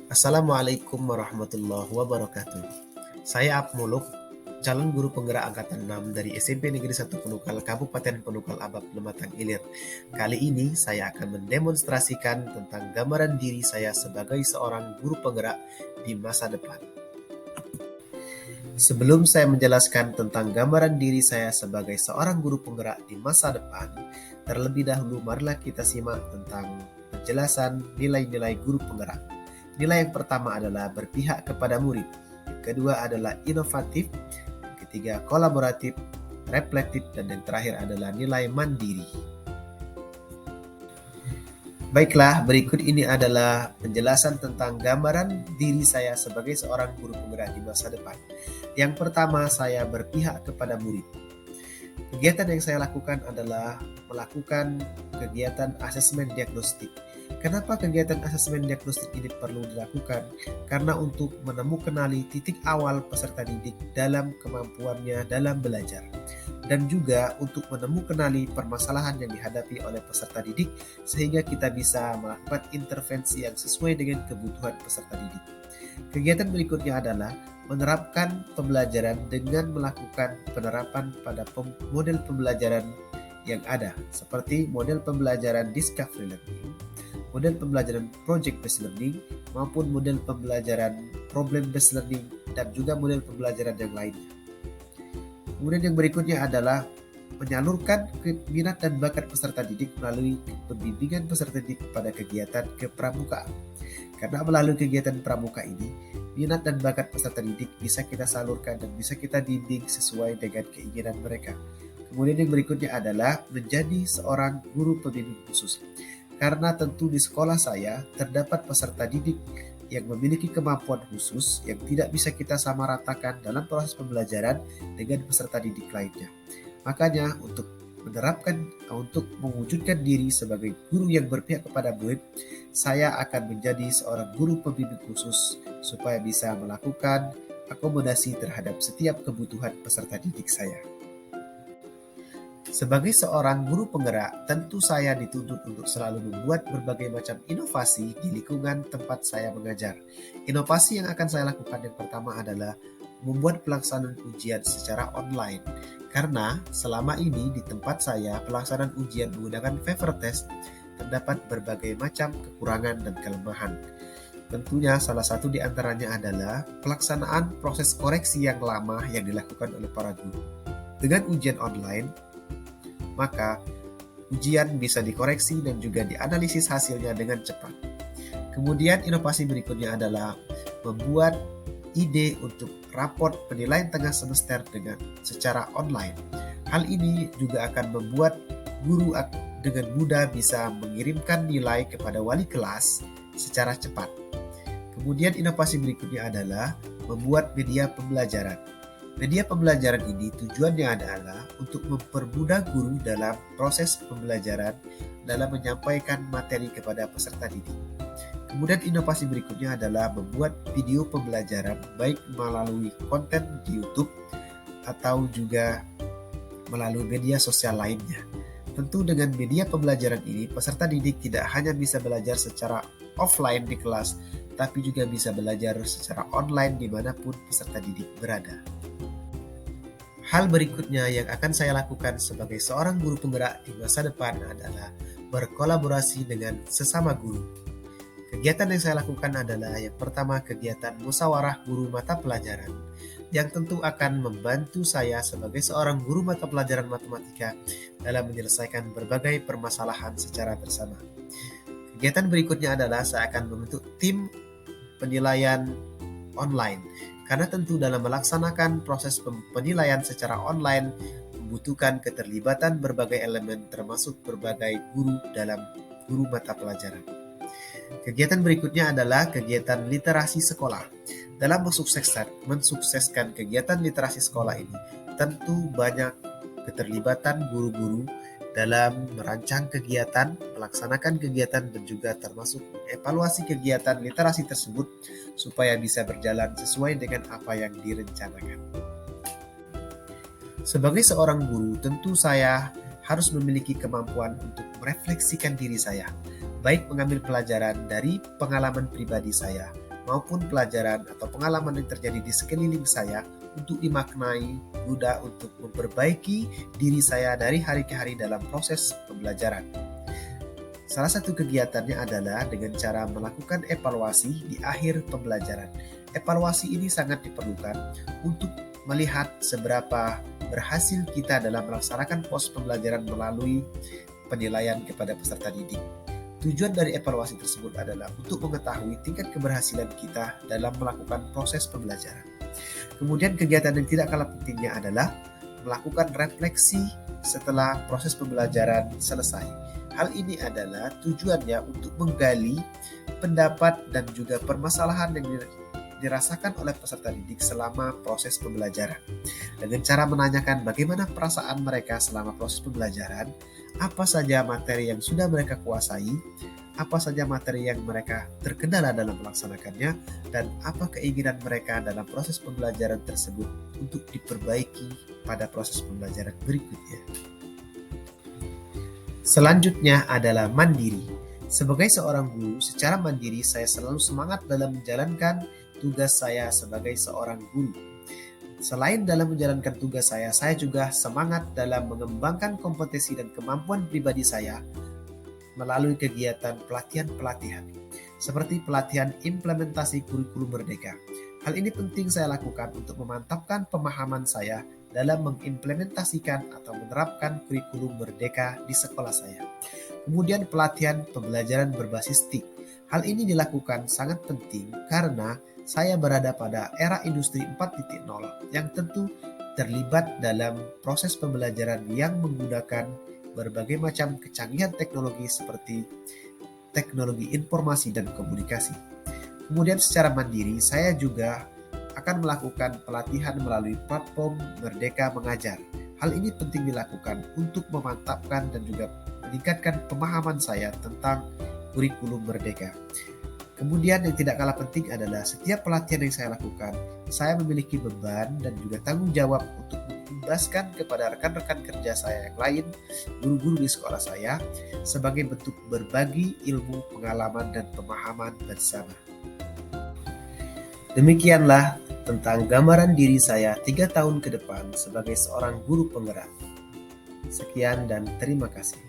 Assalamualaikum warahmatullahi wabarakatuh. Saya Abmuluk, calon guru penggerak angkatan 6 dari SMP Negeri 1 Penukal Kabupaten Penukal Abab Lematang Ilir. Kali ini saya akan mendemonstrasikan tentang gambaran diri saya sebagai seorang guru penggerak di masa depan. Sebelum saya menjelaskan tentang gambaran diri saya sebagai seorang guru penggerak di masa depan, terlebih dahulu marilah kita simak tentang penjelasan nilai-nilai guru penggerak. Nilai yang pertama adalah berpihak kepada murid, yang kedua adalah inovatif, yang ketiga kolaboratif, reflektif, dan yang terakhir adalah nilai mandiri. Baiklah, berikut ini adalah penjelasan tentang gambaran diri saya sebagai seorang guru penggerak di masa depan. Yang pertama, saya berpihak kepada murid. Kegiatan yang saya lakukan adalah melakukan kegiatan asesmen diagnostik. Kenapa kegiatan asesmen diagnostik ini perlu dilakukan? Karena untuk menemukan titik awal peserta didik dalam kemampuannya dalam belajar. Dan juga untuk menemukan permasalahan yang dihadapi oleh peserta didik sehingga kita bisa melakukan intervensi yang sesuai dengan kebutuhan peserta didik. Kegiatan berikutnya adalah menerapkan pembelajaran dengan melakukan penerapan pada model pembelajaran yang ada, seperti model pembelajaran discovery learning, model pembelajaran project based learning, maupun model pembelajaran problem based learning, dan juga model pembelajaran yang lainnya. Kemudian yang berikutnya adalah menyalurkan minat dan bakat peserta didik melalui pembimbingan peserta didik pada kegiatan kepramukaan. Karena melalui kegiatan pramuka ini, minat dan bakat peserta didik bisa kita salurkan dan bisa kita bimbing sesuai dengan keinginan mereka. Kemudian yang berikutnya adalah menjadi seorang guru pembimbing khusus. Karena tentu di sekolah saya terdapat peserta didik yang memiliki kemampuan khusus yang tidak bisa kita samaratakan dalam proses pembelajaran dengan peserta didik lainnya. Makanya untuk mewujudkan diri sebagai guru yang berpihak kepada murid, saya akan menjadi seorang guru pembimbing khusus supaya bisa melakukan akomodasi terhadap setiap kebutuhan peserta didik saya. Sebagai seorang guru penggerak, tentu saya dituntut untuk selalu membuat berbagai macam inovasi di lingkungan tempat saya mengajar. Inovasi yang akan saya lakukan yang pertama adalah membuat pelaksanaan ujian secara online. Karena selama ini di tempat saya pelaksanaan ujian menggunakan paper test terdapat berbagai macam kekurangan dan kelemahan. Tentunya salah satu di antaranya adalah pelaksanaan proses koreksi yang lama yang dilakukan oleh para guru. Dengan ujian online, maka ujian bisa dikoreksi dan juga dianalisis hasilnya dengan cepat. Kemudian inovasi berikutnya adalah membuat ide untuk raport penilaian tengah semester secara online. Hal ini juga akan membuat guru dengan mudah bisa mengirimkan nilai kepada wali kelas secara cepat. Kemudian inovasi berikutnya adalah membuat media pembelajaran. Media pembelajaran ini tujuannya adalah untuk mempermudah guru dalam proses pembelajaran dalam menyampaikan materi kepada peserta didik. Kemudian inovasi berikutnya adalah membuat video pembelajaran baik melalui konten di YouTube atau juga melalui media sosial lainnya. Tentu dengan media pembelajaran ini, peserta didik tidak hanya bisa belajar secara offline di kelas, tapi juga bisa belajar secara online dimanapun peserta didik berada. Hal berikutnya yang akan saya lakukan sebagai seorang guru penggerak di masa depan adalah berkolaborasi dengan sesama guru. Kegiatan yang saya lakukan adalah yang pertama kegiatan musyawarah guru mata pelajaran yang tentu akan membantu saya sebagai seorang guru mata pelajaran matematika dalam menyelesaikan berbagai permasalahan secara bersama. Kegiatan berikutnya adalah saya akan membentuk tim penilaian online. Karena tentu dalam melaksanakan proses penilaian secara online membutuhkan keterlibatan berbagai elemen termasuk berbagai guru dalam guru mata pelajaran. Kegiatan berikutnya adalah kegiatan literasi sekolah. Dalam mensukseskan kegiatan literasi sekolah ini, tentu banyak keterlibatan guru-guru dalam merancang kegiatan, melaksanakan kegiatan, dan juga termasuk evaluasi kegiatan literasi tersebut supaya bisa berjalan sesuai dengan apa yang direncanakan. Sebagai seorang guru, tentu saya harus memiliki kemampuan untuk merefleksikan diri saya, baik mengambil pelajaran dari pengalaman pribadi saya maupun pelajaran atau pengalaman yang terjadi di sekeliling saya untuk dimaknai guna untuk memperbaiki diri saya dari hari ke hari dalam proses pembelajaran. Salah satu kegiatannya adalah dengan cara melakukan evaluasi di akhir pembelajaran. Evaluasi ini sangat diperlukan untuk melihat seberapa berhasil kita dalam melaksanakan pos pembelajaran melalui penilaian kepada peserta didik. Tujuan dari evaluasi tersebut adalah untuk mengetahui tingkat keberhasilan kita dalam melakukan proses pembelajaran. Kemudian kegiatan yang tidak kalah pentingnya adalah melakukan refleksi setelah proses pembelajaran selesai. Hal ini adalah tujuannya untuk menggali pendapat dan juga permasalahan yang dirasakan oleh peserta didik selama proses pembelajaran. Dengan cara menanyakan bagaimana perasaan mereka selama proses pembelajaran, apa saja materi yang sudah mereka kuasai, apa saja materi yang mereka terkendala dalam melaksanakannya, dan apa keinginan mereka dalam proses pembelajaran tersebut untuk diperbaiki pada proses pembelajaran berikutnya. Selanjutnya adalah mandiri. Sebagai seorang guru, secara mandiri saya selalu semangat dalam menjalankan tugas saya sebagai seorang guru. Selain dalam menjalankan tugas saya juga semangat dalam mengembangkan kompetensi dan kemampuan pribadi saya melalui kegiatan pelatihan-pelatihan, seperti pelatihan implementasi kurikulum Merdeka. Hal ini penting saya lakukan untuk memantapkan pemahaman saya dalam mengimplementasikan atau menerapkan kurikulum Merdeka di sekolah saya. Kemudian pelatihan pembelajaran berbasis TIK. Hal ini dilakukan sangat penting karena saya berada pada era industri 4.0 yang tentu terlibat dalam proses pembelajaran yang menggunakan berbagai macam kecanggihan teknologi seperti teknologi informasi dan komunikasi. Kemudian secara mandiri saya juga akan melakukan pelatihan melalui platform Merdeka Mengajar. Hal ini penting dilakukan untuk memantapkan dan juga meningkatkan pemahaman saya tentang kurikulum Merdeka. Kemudian yang tidak kalah penting adalah setiap pelatihan yang saya lakukan, saya memiliki beban dan juga tanggung jawab untuk mengimbaskan kepada rekan-rekan kerja saya yang lain, guru-guru di sekolah saya, sebagai bentuk berbagi ilmu, pengalaman, dan pemahaman bersama. Demikianlah tentang gambaran diri saya 3 tahun ke depan sebagai seorang guru penggerak. Sekian dan terima kasih.